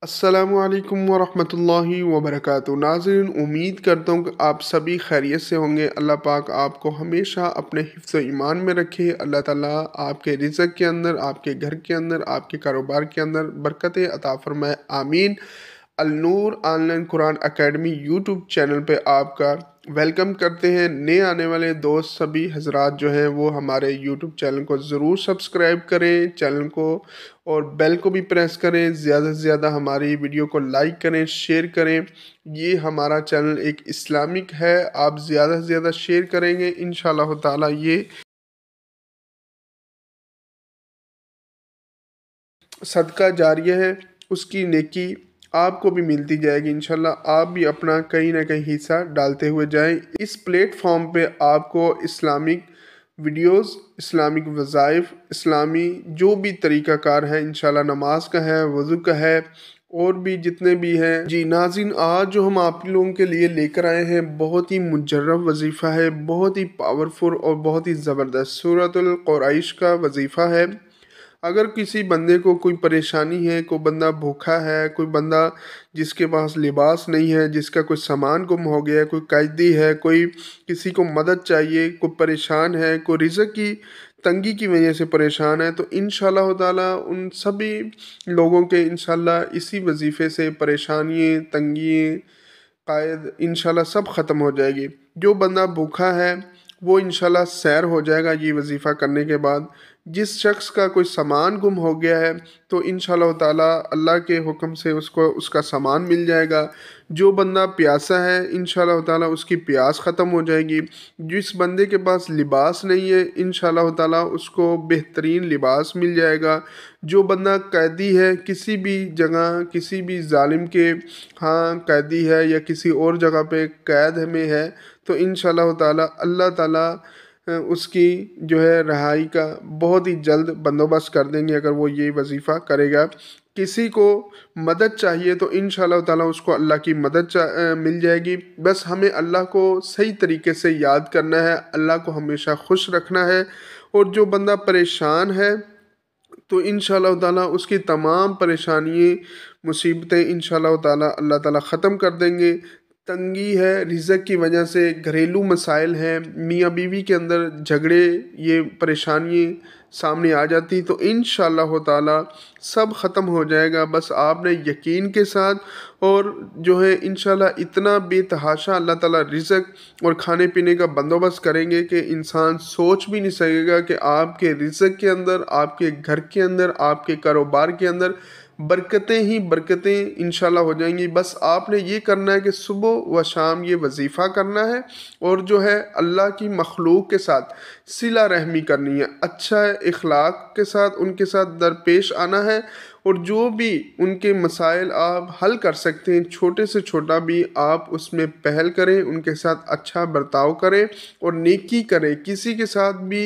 अस्सलामुअलैकुम वरहमतुल्लाहि वबरकातुहू। नाज़रीन, उम्मीद करता हूँ कि आप सभी खैरियत से होंगे। अल्लाह पाक आपको हमेशा अपने हिफ्ज़ ईमान में रखे। अल्लाह ताला आपके रिज़्क़ के अंदर, आपके घर के अंदर, आपके कारोबार के अंदर बरकतें अता फ़रमाए, आमीन। Al-Noor online Quran academy YouTube channel पे आपका वेलकम करते हैं। नए आने वाले दोस्त सभी हजरात जो हैं वो हमारे यूट्यूब चैनल को ज़रूर सब्सक्राइब करें, चैनल को और बेल को भी प्रेस करें। ज़्यादा से ज़्यादा हमारी वीडियो को लाइक करें, शेयर करें। ये हमारा चैनल एक इस्लामिक है, आप ज़्यादा से ज़्यादा शेयर करेंगे इंशाअल्लाह ताला ये सदका जारिया है, उसकी नेकी आपको भी मिलती जाएगी इंशाल्लाह। आप भी अपना कहीं ना कहीं हिस्सा डालते हुए जाएं। इस प्लेटफॉर्म पे आपको इस्लामिक वीडियोस, इस्लामिक वज़ाइफ, इस्लामी जो भी तरीक़ाकार है इंशाल्लाह, नमाज का है, वज़ू का है और भी जितने भी हैं। जी नाज़रीन, आज जो हम आप लोगों के लिए लेकर आए हैं बहुत ही मुजर्रब वजीफ़ा है, बहुत ही पावरफुल और बहुत ही ज़बरदस्त सूरतुल कुरैश का वजीफ़ा है। अगर किसी बंदे को कोई परेशानी है, कोई बंदा भूखा है, कोई बंदा जिसके पास लिबास नहीं है, जिसका कोई सामान गुम हो गया है, कोई कैदी है, कोई किसी को मदद चाहिए, कोई परेशान है, कोई रिज़्क़ की तंगी की वजह से परेशान है, तो इंशाअल्लाह ताला उन सभी लोगों के इंशाअल्लाह इसी वजीफ़े से परेशानियाँ, तंगियाँ, कायद इंशाल्लाह सब ख़त्म हो जाएगी। जो बंदा भूखा है वो इंशाल्लाह सैर हो जाएगा ये वजीफ़ा करने के बाद। जिस शख्स का कोई सामान गुम हो गया है तो इंशाल्लाह ताला अल्लाह के हुक्म से उसको उसका सामान मिल जाएगा। जो बंदा प्यासा है इंशाल्लाह ताला उसकी प्यास ख़त्म हो जाएगी। जिस बंदे के पास लिबास नहीं है इंशाल्लाह ताला उसको बेहतरीन लिबास मिल जाएगा। जो बंदा कैदी है, किसी भी जगह किसी भी जालिम के हाँ कैदी है या किसी और जगह पे कैद में है, तो इंशाअल्लाह ताला अल्लाह ताला उसकी जो है रहाई का बहुत ही जल्द बंदोबस्त कर देंगे अगर वो ये वजीफ़ा करेगा। किसी को मदद चाहिए तो इंशाअल्लाह ताला उसको अल्लाह की मदद मिल जाएगी। बस हमें अल्लाह को सही तरीके से याद करना है, अल्लाह को हमेशा खुश रखना है। और जो बंदा परेशान है तो इंशाअल्लाह ताला उसकी तमाम परेशानियाँ, मुसीबतें इंशाअल्लाह ताला अल्लाह ताला ख़त्म कर देंगे। तंगी है रिज़्क़ की वजह से, घरेलू मसाइल हैं, मियाँ बीवी के अंदर झगड़े, ये परेशानियाँ सामने आ जाती तो इंशाअल्लाह ताला सब ख़त्म हो जाएगा। बस आपने यकीन के साथ और जो है इंशाअल्लाह इतना बेतहाशा अल्लाह ताला रिज़्क़ और खाने पीने का बंदोबस्त करेंगे कि इंसान सोच भी नहीं सकेगा कि आपके रिज़्क़ के अंदर, आपके घर के अंदर, आपके कारोबार के अंदर बरकतें ही बरकतें इंशाल्लाह हो जाएंगी। बस आपने ये करना है कि सुबह व शाम ये वजीफ़ा करना है और जो है अल्लाह की मखलूक के साथ सिला रहमी करनी है, अच्छा इखलाक के साथ उनके साथ दरपेश आना है। और जो भी उनके मसाइल आप हल कर सकते हैं, छोटे से छोटा भी आप उसमें पहल करें, उनके साथ अच्छा बर्ताव करें और नेकी करें। किसी के साथ भी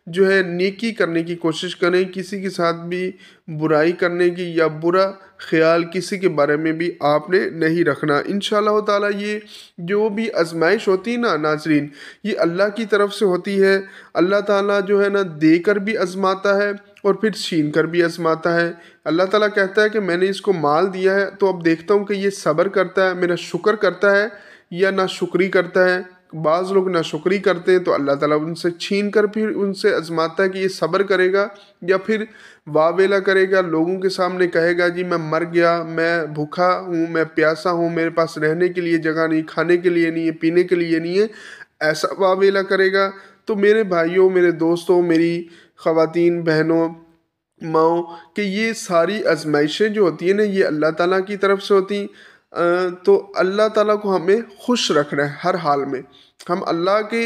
जो है नेकी करने की कोशिश करें, किसी के साथ भी बुराई करने की या बुरा ख्याल किसी के बारे में भी आपने नहीं रखना। इंशाअल्लाह ताला ये जो भी आजमाइश होती है ना नाज़रीन, ये अल्लाह की तरफ से होती है। अल्लाह ताला जो है ना देकर भी आजमाता है और फिर छीन कर भी आजमाता है। अल्लाह ताला कहता है कि मैंने इसको माल दिया है तो अब देखता हूँ कि ये सब्र करता है, मेरा शुक्र करता है या ना शुक्री करता है। बाज़ लोग ना शुक्री करते हैं तो अल्लाह ताला उनसे छीन कर फिर उनसे आजमाता है कि ये सब्र करेगा या फिर वावेला करेगा, लोगों के सामने कहेगा जी मैं मर गया, मैं भूखा हूँ, मैं प्यासा हूँ, मेरे पास रहने के लिए जगह नहीं, खाने के लिए नहीं है, पीने के लिए नहीं है, ऐसा वावेला करेगा। तो मेरे भाइयों, मेरे दोस्तों, मेरी ख़वातीन बहनों, माओ, कि ये सारी आजमाइशें जो होती हैं ना ये अल्लाह ताला की तरफ से होती। तो अल्लाह ताला को हमें खुश रखना है हर हाल में। हम अल्लाह के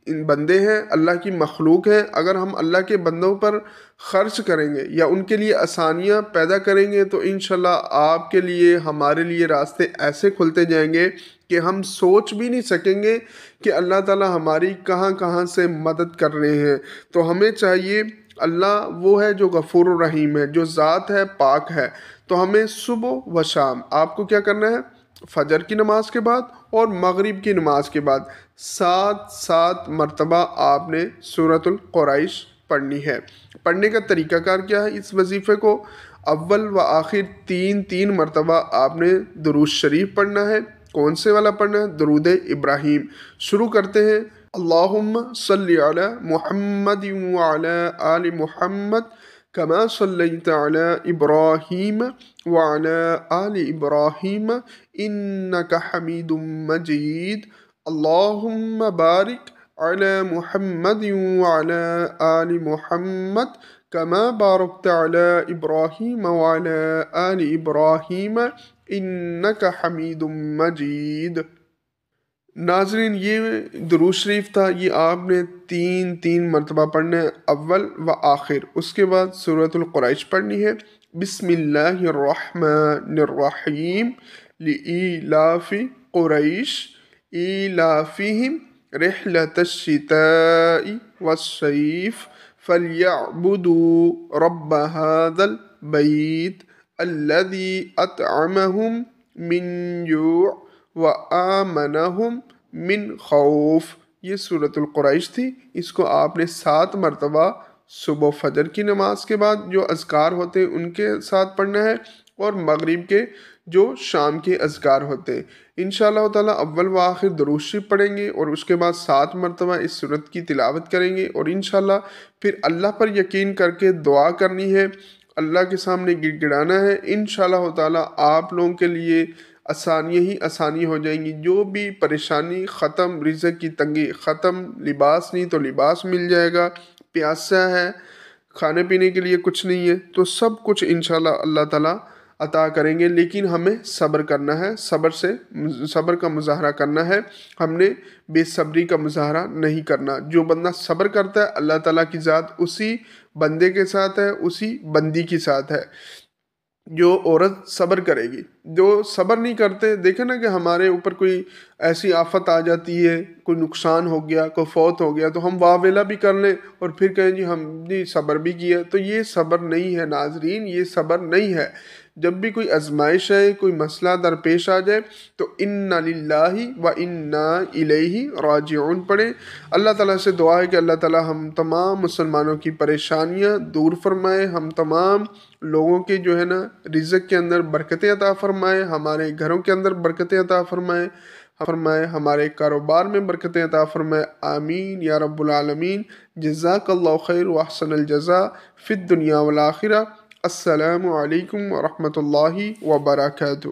इन बंदे हैं, अल्लाह की मखलूक है। अगर हम अल्लाह के बंदों पर ख़र्च करेंगे या उनके लिए आसानियाँ पैदा करेंगे तो इंशाल्लाह आपके लिए, हमारे लिए रास्ते ऐसे खुलते जाएंगे कि हम सोच भी नहीं सकेंगे कि अल्लाह ताला हमारी कहाँ कहाँ से मदद कर रहे हैं। तो हमें चाहिए, अल्लाह वो है जो गफूर रहीम है, जो ज़ात है पाक है। तो हमें सुबह व शाम आपको क्या करना है, फजर की नमाज के बाद और मगरिब की नमाज के बाद 7 मरतबा आपने सूरतुल कुरैश पढ़नी है। पढ़ने का तरीक़ाकार क्या है इस वजीफ़े को, اول و آخر تین تین مرتبہ آپ نے درود شریف پڑھنا ہے۔ کون سے والا پڑھنا ہے؟ درود ابراہیم۔ شروع کرتے ہیں۔ اللہم صلی علی محمد وعلی آل محمد کما صلیت علی ابراہیم وعلی آل ابراہیم انک حمید مجید۔ اللہم بارک علی محمد وعلی آل محمد کما بارکت علی ابراہیم وعلی آل ابراہیم انک حمید مجید۔ ناظرین، یہ درود شریف تھا، یہ آپ نے تین تین مرتبہ پڑھنا ہے، اول و آخر۔ اس کے بعد سورۃ القریش پڑھنی ہے۔ بسم اللہ الرحمن الرحیم لإیلاف قریش ایلافہم رحلۃ الشتاء والصیف فلیعبدوا رب ھذا البیت الذی اطعمہم من جوع وآمنہم من خوف۔ یہ سورۃ القریش تھی۔ اس کو آپ نے 7 مرتبہ صبح و فجر کی نماز کے بعد جو اذکار ہوتے ہیں ان کے ساتھ پڑھنا ہے، اور مغرب کے جو شام کے اذکار ہوتے ہیں۔ انشاءاللہ تعالیٰ اول و آخر درود شریف پڑھیں گے اور اس کے بعد 7 مرتبہ اس سورت کی تلاوت کریں گے، اور انشاءاللہ پھر اللہ پر یقین کر کے دعا کرنی ہے، اللہ کے سامنے گڑ گڑانا ہے۔ انشاءاللہ تعالیٰ آپ لوگوں کے لیے آسانیاں ہی آسانی ہو جائیں گی۔ جو بھی پریشانی ختم، رزق کی تنگی ختم، لباس نہیں تو لباس مل جائے گا، پیاسا ہے، کھانے پینے کے لیے کچھ نہیں ہے، تو سب کچھ انشاءاللہ اللہ تعالیٰ عطا کریں گے۔ لیکن ہمیں صبر کرنا ہے، صبر کا مظاہرہ کرنا ہے، ہم نے بے صبری کا مظاہرہ نہیں کرنا۔ جو بندہ صبر کرتا ہے اللہ تعالیٰ کی ذات اسی بندے کے ساتھ ہے، اسی بندی کے ساتھ ہے۔ جو عورت صبر کرے گی، جو صبر نہیں کرتے، دیکھیں نا کہ ہمارے اوپر کوئی ایسی آفت آ جاتی ہے، کوئی نقصان ہو گیا، کوئی فوت ہو گیا، تو ہم واہ ویلا بھی کر لیں اور پھر کہیں جی ہم نے صبر بھی کیا، تو یہ صبر نہیں ہے ناظرین، یہ صبر نہیں ہے۔ جب بھی کوئی آزمائش ہے، کوئی مسئلہ درپیش آ جائے تو انا للہ و انا الیہ راجعون پڑھیں۔ اللہ تعالیٰ سے دعا ہے کہ اللہ تعالیٰ ہم تمام مسلمانوں کی پریشانیاں دور فرمائے، ہم تمام لوگوں کے جو ہے نا رزق کے اندر برکتیں عطا فرمائے، ہمارے گھروں کے اندر برکتیں عطا فرمائے، ہمارے کاروبار میں برکتیں عطا فرمائے۔ آمین یا رب العالمین۔ جزاک اللہ خیر و احسن الجزاء فی الدنیا والآخرہ۔ السلام علیکم ورحمۃ اللہ وبرکاتہ۔